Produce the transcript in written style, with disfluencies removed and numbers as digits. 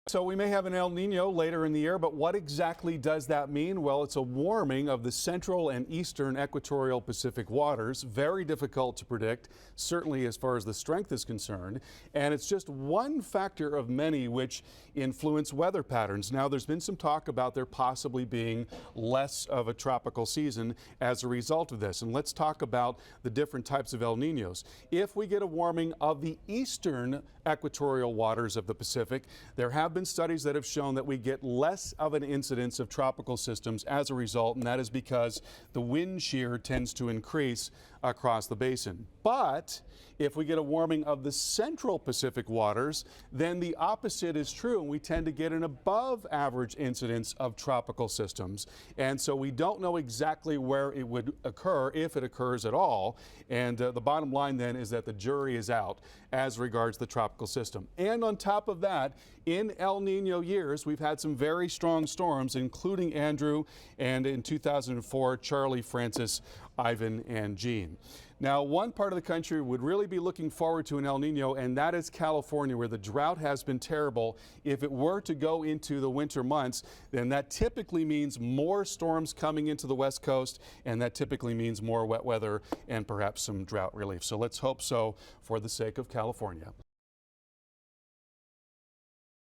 So we may have an El Nino later in the year, but what exactly does that mean? Well, it's a warming of the central and eastern equatorial Pacific waters. Very difficult to predict, certainly as far as the strength is concerned. And it's just one factor of many which influence weather patterns. Now, there's been some talk about there possibly being less of a tropical season as a result of this. And let's talk about the different types of El Ninos. If we get a warming of the eastern equatorial waters of the Pacific, there have been studies that have shown that we get less of an incidence of tropical systems as a result, and that is because the wind shear tends to increase across the basin. But if we get a warming of the central Pacific waters, then the opposite is true, and we tend to get an above average incidence of tropical systems. And so we don't know exactly where it would occur, if it occurs at all. And the bottom line then is that the jury is out as regards the tropical system. And on top of that, in El Nino years, we've had some very strong storms, including Andrew, and in 2004, Charlie, Francis, Ivan, and Jean. Now, one part of the country would really be looking forward to an El Nino, and that is California, where the drought has been terrible. If it were to go into the winter months, then that typically means more storms coming into the West Coast, and that typically means more wet weather and perhaps some drought relief. So let's hope so for the sake of California.